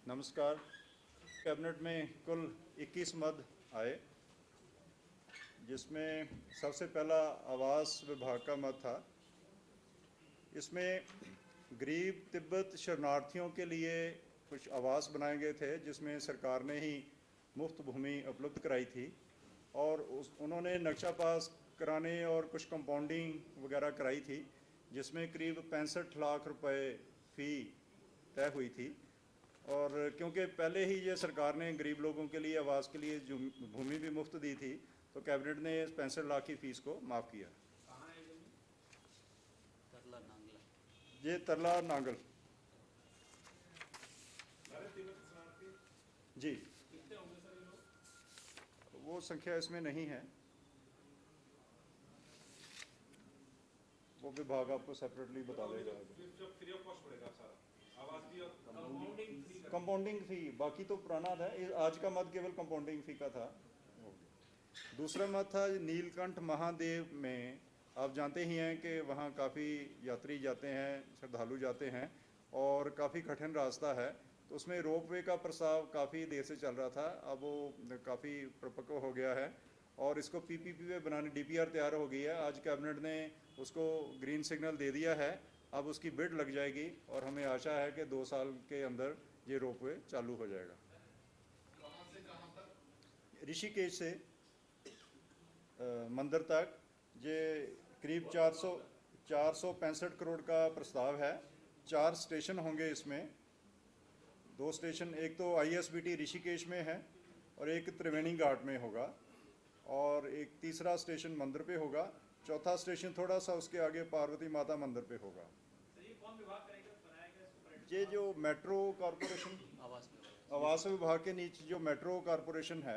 नमस्कार। कैबिनेट में कुल 21 मद आए, जिसमें सबसे पहला आवास विभाग का मद था। इसमें गरीब तिब्बत शरणार्थियों के लिए कुछ आवास बनाए गए थे, जिसमें सरकार ने ही मुफ्त भूमि उपलब्ध कराई थी और उन्होंने नक्शा पास कराने और कुछ कंपाउंडिंग वगैरह कराई थी, जिसमें करीब 65 लाख रुपए फ़ी तय हुई थी। और क्योंकि पहले ही ये सरकार ने गरीब लोगों के लिए आवास के लिए जो भूमि भी मुफ्त दी थी, तो कैबिनेट ने 65 लाख की फ़ीस को माफ़ किया। ये तरला नांगल जी, वो संख्या इसमें नहीं है, वो विभाग आपको सेपरेटली बता देगा। कंपाउंडिंग फ़ी बाकी तो पुराना था, आज का मत केवल कंपाउंडिंग फ़ी का था। दूसरा मत था नीलकंठ महादेव में। आप जानते ही हैं कि वहाँ काफ़ी यात्री जाते हैं, श्रद्धालु जाते हैं और काफ़ी कठिन रास्ता है, तो उसमें रोपवे का प्रस्ताव काफ़ी देर से चल रहा था। अब वो काफ़ी परिपक्व हो गया है और इसको पीपीपी में बनाने डीपीआर तैयार हो गई है। आज कैबिनेट ने उसको ग्रीन सिग्नल दे दिया है, अब उसकी बिड लग जाएगी और हमें आशा है कि 2 साल के अंदर ये रोपवे चालू हो जाएगा। ऋषिकेश से मंदिर तक ये करीब 465 करोड़ का प्रस्ताव है। 4 स्टेशन होंगे इसमें। 2 स्टेशन, एक तो आईएसबीटी ऋषिकेश में है और एक त्रिवेणी घाट में होगा, और एक तीसरा स्टेशन मंदिर पे होगा। चौथा स्टेशन थोड़ा सा उसके आगे पार्वती माता मंदिर पे होगा। ये जो मेट्रो कॉरपोरेशन आवास विभाग के नीचे जो मेट्रो कॉरपोरेशन है,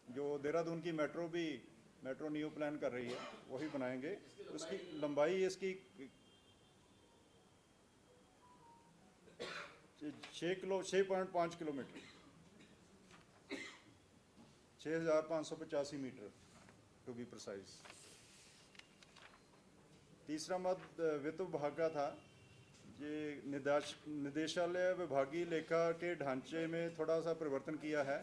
जो देहरादून की मेट्रो न्यू प्लान कर रही है, वही बनाएंगे। उसकी लंबाई इसकी 6.5 kilometre, 6,585 metre to be precise. तीसरा मत वित्त विभाग का था। ये निदेशालय विभागीय लेखा के ढांचे में थोड़ा सा परिवर्तन किया है।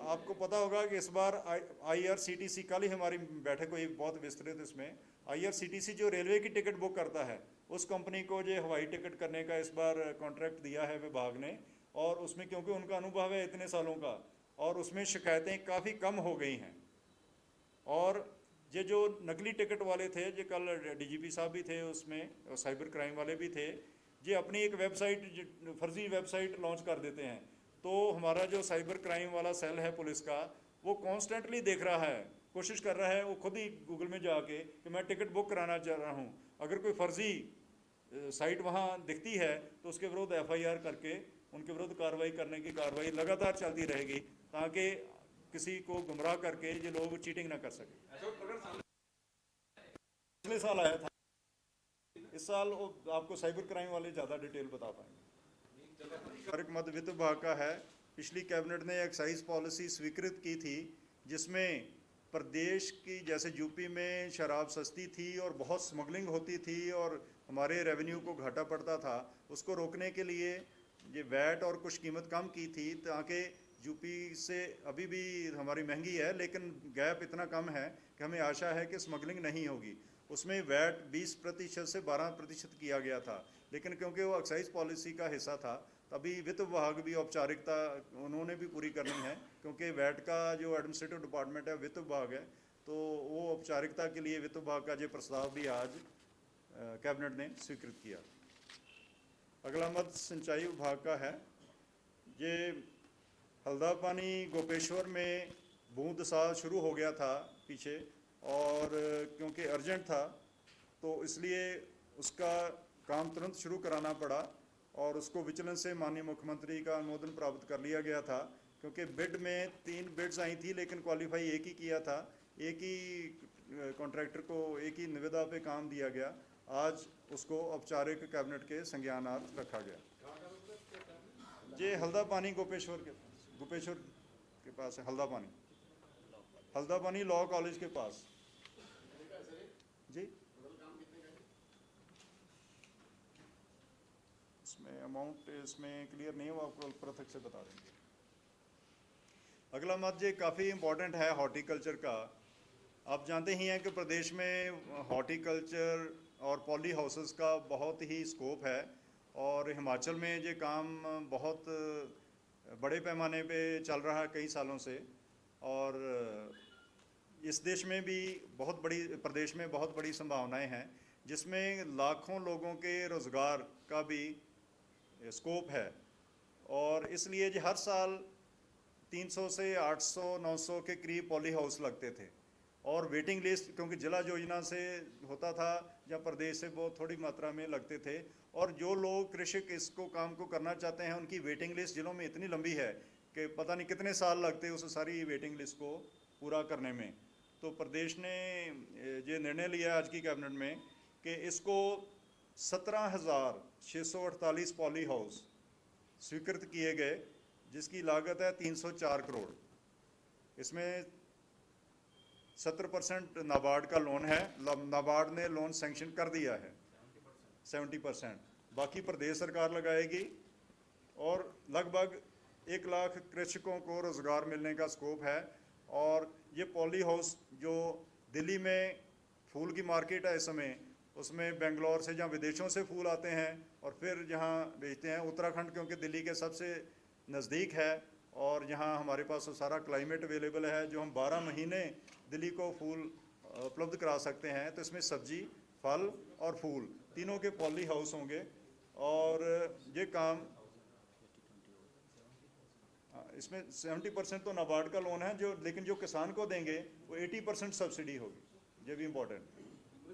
आपको पता होगा कि इस बार आईआरसीटीसी, कल ही हमारी बैठक हुई बहुत विस्तृत, इसमें आईआरसीटीसी जो रेलवे की टिकट बुक करता है, उस कंपनी को जो हवाई टिकट करने का इस बार कॉन्ट्रैक्ट दिया है विभाग ने। और उसमें क्योंकि उनका अनुभव है इतने सालों का, और उसमें शिकायतें काफ़ी कम हो गई हैं। और ये जो नकली टिकट वाले थे, जो कल डीजीपी साहब भी थे उसमें, और साइबर क्राइम वाले भी थे, ये अपनी एक वेबसाइट, फर्जी वेबसाइट लॉन्च कर देते हैं। तो हमारा जो साइबर क्राइम वाला सेल है पुलिस का, वो कॉन्स्टेंटली देख रहा है, कोशिश कर रहा है, वो खुद ही गूगल में जाके कि मैं टिकट बुक कराना चाह रहा हूँ, अगर कोई फर्जी साइट वहाँ दिखती है तो उसके विरुद्ध एफआईआर करके उनके विरुद्ध कार्रवाई करने की कार्रवाई लगातार चलती रहेगी, ताकि किसी को गुमराह करके ये लोग चीटिंग ना कर सके। पिछले साल आया था, इस साल आपको साइबर क्राइम वाले ज़्यादा डिटेल बता पाएंगे। मध्य वित्त विभाग का है। पिछली कैबिनेट ने एक्साइज पॉलिसी स्वीकृत की थी, जिसमें प्रदेश की, जैसे यूपी में शराब सस्ती थी और बहुत स्मगलिंग होती थी और हमारे रेवेन्यू को घाटा पड़ता था, उसको रोकने के लिए ये वैट और कुछ कीमत कम की थी, ताकि यूपी से अभी भी हमारी महंगी है लेकिन गैप इतना कम है कि हमें आशा है कि स्मगलिंग नहीं होगी। उसमें वैट 20% से 12% किया गया था, लेकिन क्योंकि वो एक्साइज पॉलिसी का हिस्सा था, तभी वित्त विभाग भी औपचारिकता उन्होंने भी पूरी करनी है, क्योंकि वैट का जो एडमिनिस्ट्रेटिव डिपार्टमेंट है वित्त विभाग है, तो वो औपचारिकता के लिए वित्त विभाग का जो प्रस्ताव भी आज कैबिनेट ने स्वीकृत किया। अगला मत सिंचाई विभाग का है। ये हल्दापानी गोपेश्वर में बूंद सा शुरू हो गया था पीछे, और क्योंकि अर्जेंट था तो इसलिए उसका काम तुरंत शुरू कराना पड़ा, और उसको विचलन से माननीय मुख्यमंत्री का अनुमोदन प्राप्त कर लिया गया था, क्योंकि बिड में 3 बिड्स आई थी लेकिन क्वालिफाई एक ही किया था। एक ही कॉन्ट्रैक्टर को एक ही निविदा पे काम दिया गया। आज उसको औपचारिक कैबिनेट के संज्ञानार्थ रखा गया। ये हल्दापानी गोपेश्वर के पास है, हल्दा पानी लॉ कॉलेज के पास जी। इसमें अमाउंट इसमें क्लियर नहीं है, वो आपको पृथक से बता देंगे। अगला मत जी काफ़ी इम्पोर्टेंट है हॉर्टिकल्चर का। आप जानते ही हैं कि प्रदेश में हॉर्टिकल्चर और पॉली हाउसेस का बहुत ही स्कोप है, और हिमाचल में ये काम बहुत बड़े पैमाने पे चल रहा है कई सालों से। और इस देश में भी प्रदेश में बहुत बड़ी संभावनाएं हैं, जिसमें लाखों लोगों के रोज़गार का भी स्कोप है। और इसलिए जी हर साल 300 से 800 900 के करीब पॉली हाउस लगते थे, और वेटिंग लिस्ट, क्योंकि जिला योजना से होता था या प्रदेश से बहुत थोड़ी मात्रा में लगते थे, और जो लोग कृषक इसको काम को करना चाहते हैं उनकी वेटिंग लिस्ट जिलों में इतनी लंबी है कि पता नहीं कितने साल लगते उस सारी वेटिंग लिस्ट को पूरा करने में। तो प्रदेश ने ये निर्णय लिया आज की कैबिनेट में कि इसको 17,648 पॉली हाउस स्वीकृत किए गए, जिसकी लागत है 304 करोड़। इसमें 70% नाबार्ड का लोन है, नाबार्ड ने लोन सैंक्शन कर दिया है 70%, बाकी प्रदेश सरकार लगाएगी। और लगभग 1 लाख कृषकों को रोज़गार मिलने का स्कोप है। और ये पॉली हाउस जो दिल्ली में फूल की मार्केट है इस समय, उसमें बेंगलोर से जहाँ विदेशों से फूल आते हैं और फिर जहाँ बेचते हैं, उत्तराखंड क्योंकि दिल्ली के सबसे नज़दीक है और यहाँ हमारे पास सारा क्लाइमेट अवेलेबल है, जो हम 12 महीने दिल्ली को फूल उपलब्ध करा सकते हैं। तो इसमें सब्जी, फल और फूल तीनों के पॉली हाउस होंगे। और ये काम इसमें 70% तो नाबार्ड का लोन है, जो लेकिन जो किसान को देंगे वो 80% सब्सिडी होगी, ये भी इम्पोर्टेंट।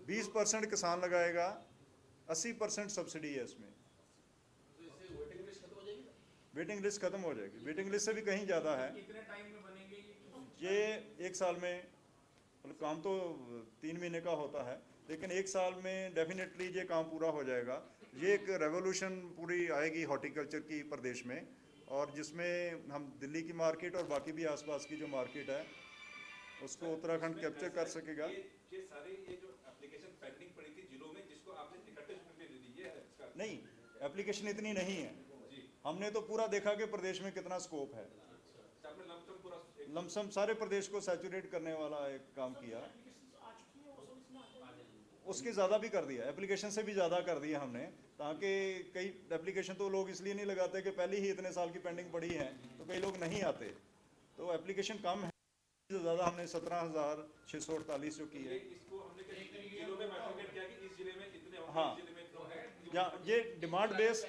20% किसान लगाएगा, 80% सब्सिडी है इसमें। वेटिंग लिस्ट खत्म हो जाएगी, वेटिंग लिस्ट से भी कहीं ज़्यादा है। कितने टाइम में बनेंगे ये 1 साल में, मतलब काम तो 3 महीने का होता है, लेकिन 1 साल में डेफिनेटली ये काम पूरा हो जाएगा। ये एक रेवोल्यूशन पूरी आएगी हॉर्टिकल्चर की प्रदेश में, और जिसमें हम दिल्ली की मार्केट और बाकी भी आसपास की जो मार्केट है उसको उत्तराखंड कैप्चर कर सकेगा। ये सारे ये जो एप्लीकेशन पेंडिंग पड़ी थी जिलों में, जिसको आपने इकट्ठे स्वीकृति दे दी है इसका? नहीं, एप्लीकेशन इतनी नहीं है जी। हमने तो पूरा देखा कि प्रदेश में कितना स्कोप है, आपने लमसम पूरा लमसम सारे प्रदेश को सैचुरेट करने वाला एक काम किया। उसके ज़्यादा भी कर दिया, एप्लीकेशन से भी ज़्यादा कर दिया हमने, ताकि कई एप्लीकेशन तो लोग इसलिए नहीं लगाते कि पहले ही इतने साल की पेंडिंग पड़ी है, तो कई लोग नहीं आते, तो एप्लीकेशन कम है। जो ज़्यादा हमने 17,648 जो की है, इसको हमने जिलों में बाइफरकेट किया कि इस जिले में इतने होंगे, हाँ, इस जिले में इतने होंगे। या ये डिमांड बेस,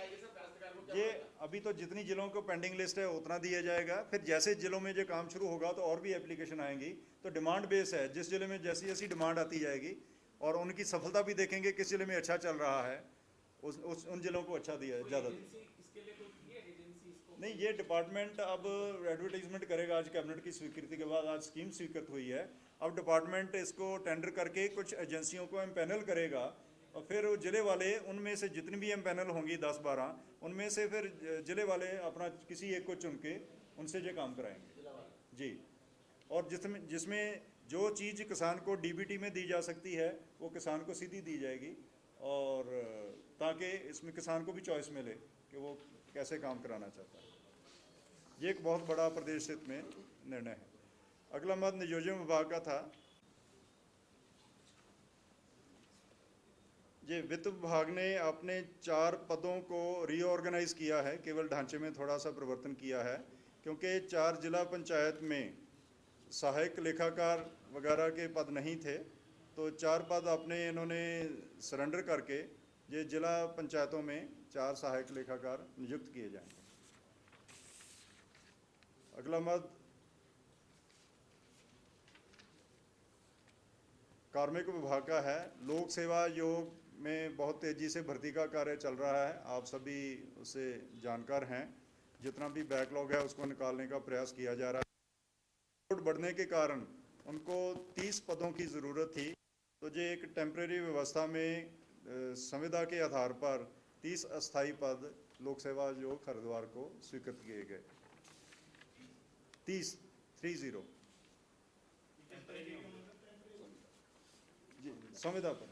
ये अभी तो जितनी जिलों को पेंडिंग लिस्ट है उतना दिया जाएगा, फिर जैसे जिलों में जो काम शुरू होगा तो और भी एप्लीकेशन आएंगी। तो डिमांड बेस है, जिस जिले में जैसी जैसी डिमांड आती जाएगी और उनकी सफलता भी देखेंगे, किस जिले में अच्छा चल रहा है उन जिलों को अच्छा दिया है ज़्यादा। नहीं, ये डिपार्टमेंट अब एडवर्टीजमेंट करेगा आज कैबिनेट की स्वीकृति के बाद। आज स्कीम स्वीकृत हुई है, अब डिपार्टमेंट इसको टेंडर करके कुछ एजेंसियों को एम्पैनल करेगा, और फिर जिले वाले उनमें से जितनी भी एम्पैनल होंगी 10-12, उनमें से फिर जिले वाले अपना किसी एक को चुन के उनसे ये काम कराएंगे जी। और जिसमें जो चीज़ किसान को डीबीटी में दी जा सकती है वो किसान को सीधी दी जाएगी, और ताकि इसमें किसान को भी चॉइस मिले कि वो कैसे काम कराना चाहता है। ये एक बहुत बड़ा प्रदेश हित में निर्णय है। अगला मत नियोजन विभाग का था। ये वित्त विभाग ने अपने 4 पदों को रीऑर्गेनाइज किया है, केवल ढांचे में थोड़ा सा परिवर्तन किया है, क्योंकि 4 जिला पंचायत में सहायक लेखाकार वगैरह के पद नहीं थे, तो 4 पद अपने इन्होंने सरेंडर करके ये जिला पंचायतों में 4 सहायक लेखाकार नियुक्त किए जाएंगे। अगला मत कार्मिक विभाग का है। लोक सेवा आयोग में बहुत तेज़ी से भर्ती का कार्य चल रहा है, आप सभी उससे जानकार हैं। जितना भी बैकलॉग है उसको निकालने का प्रयास किया जा रहा है। बढ़ने के कारण उनको 30 पदों की ज़रूरत थी, तो ये एक टेम्परेरी व्यवस्था में संविदा के आधार पर 30 अस्थायी पद लोक सेवा आयोग हरिद्वार को स्वीकृत किए गए। 30 30 जी संविदा पर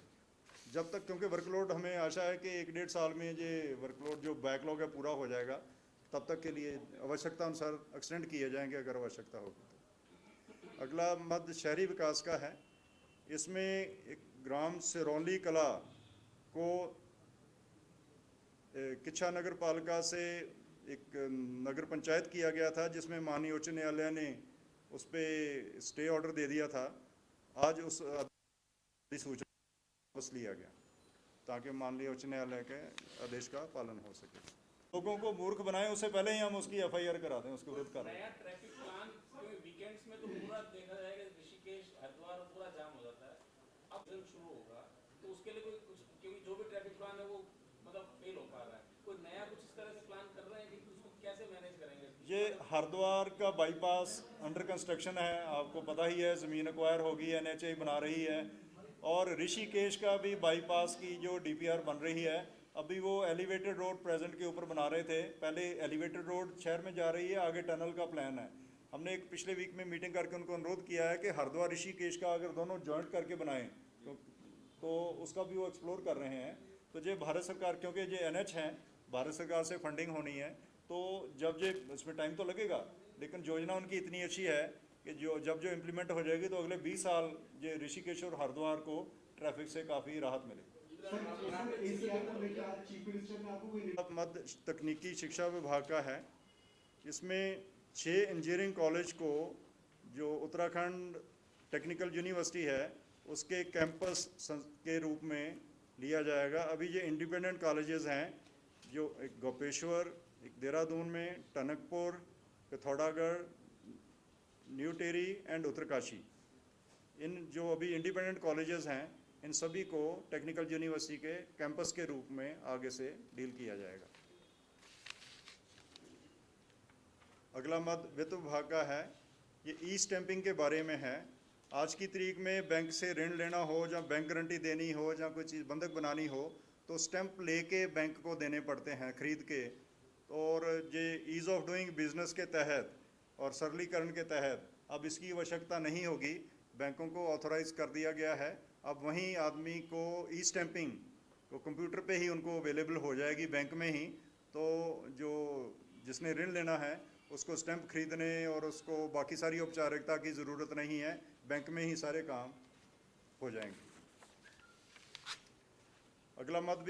जब तक, क्योंकि वर्कलोड हमें आशा है कि 1-1.5 साल में ये वर्कलोड जो बैकलॉग है पूरा हो जाएगा, तब तक के लिए आवश्यकता अनुसार एक्सटेंड किए जाएंगे अगर आवश्यकता होगी तो। अगला मद शहरी विकास का है। इसमें एक ग्राम सिरौली कला को किच्छा नगर पालिका से एक नगर पंचायत किया गया था, जिसमें माननीय उच्च न्यायालय ने उस पर स्टे ऑर्डर दे दिया था। आज उस अधिसूचना वापस लिया गया ताकि माननीय उच्च न्यायालय के आदेश का पालन हो सके। लोगों को मूर्ख बनाएं उससे पहले ही हम उसकी FIR करा दें, उसके विरुद्ध कार्रवाई। नया ट्रैफिक प्लान वीकेंड्स में तो पूरा देखा जाएगा, ऋषिकेश हरिद्वार पूरा जाम हो जाता है। अब जब शुरू होगा तो उसके लिए कोई कुछ, क्योंकि जो भी ट्रैफिक प्लान है वो मतलब फेल हो पा रहा है, कोई नया कुछ इस तरह से प्लान कर रहे हैं कि उसको कैसे मैनेज करेंगे? ये हरिद्वार का बाईपास अंडर कंस्ट्रक्शन है, आपको पता ही है, ज़मीन एक्वायर होगी, NHAI बना रही है। और ऋषिकेश का भी बाईपास की जो DPR बन रही है, अभी वो एलिवेटेड रोड प्रेजेंट के ऊपर बना रहे थे, पहले एलिवेटेड रोड शहर में जा रही है, आगे टनल का प्लान है। हमने एक पिछले वीक में मीटिंग करके उनको अनुरोध किया है कि हरिद्वार ऋषिकेश का अगर दोनों जॉइंट करके बनाएं तो उसका भी वो एक्सप्लोर कर रहे हैं। तो ये भारत सरकार, क्योंकि ये NH हैं, भारत सरकार से फंडिंग होनी है, तो जब ये इसमें टाइम तो लगेगा, लेकिन योजना उनकी इतनी अच्छी है कि जब इम्प्लीमेंट हो जाएगी तो अगले 20 साल ये ऋषिकेश और हरिद्वार को ट्रैफिक से काफ़ी राहत मिलेगी। मध्य तकनीकी शिक्षा विभाग का है। इसमें 6 इंजीनियरिंग कॉलेज को जो उत्तराखंड टेक्निकल यूनिवर्सिटी है उसके कैंपस के रूप में लिया जाएगा। अभी ये इंडिपेंडेंट कॉलेजेस हैं, जो एक गोपेश्वर, एक देहरादून में, टनकपुर, पिथौरागढ़, न्यू टेरी एंड उत्तरकाशी। इन जो अभी इंडिपेंडेंट कॉलेजेस हैं, इन सभी को टेक्निकल यूनिवर्सिटी के कैंपस के रूप में आगे से डील किया जाएगा। अगला मद वित्त विभाग का है। ये ई स्टैंपिंग के बारे में है। आज की तारीख में बैंक से ऋण लेना हो, या बैंक गारंटी देनी हो, या कोई चीज़ बंधक बनानी हो, तो स्टैंप लेके बैंक को देने पड़ते हैं खरीद के। और ये ईज़ ऑफ डूइंग बिजनेस के तहत और सरलीकरण के तहत अब इसकी आवश्यकता नहीं होगी, बैंकों को ऑथोराइज कर दिया गया है। अब वहीं आदमी को ई स्टैंपिंग तो कंप्यूटर पे ही उनको अवेलेबल हो जाएगी बैंक में ही। तो जो जिसने ऋण लेना है उसको स्टैंप खरीदने और उसको बाकी सारी औपचारिकता की ज़रूरत नहीं है, बैंक में ही सारे काम हो जाएंगे। अगला मत भी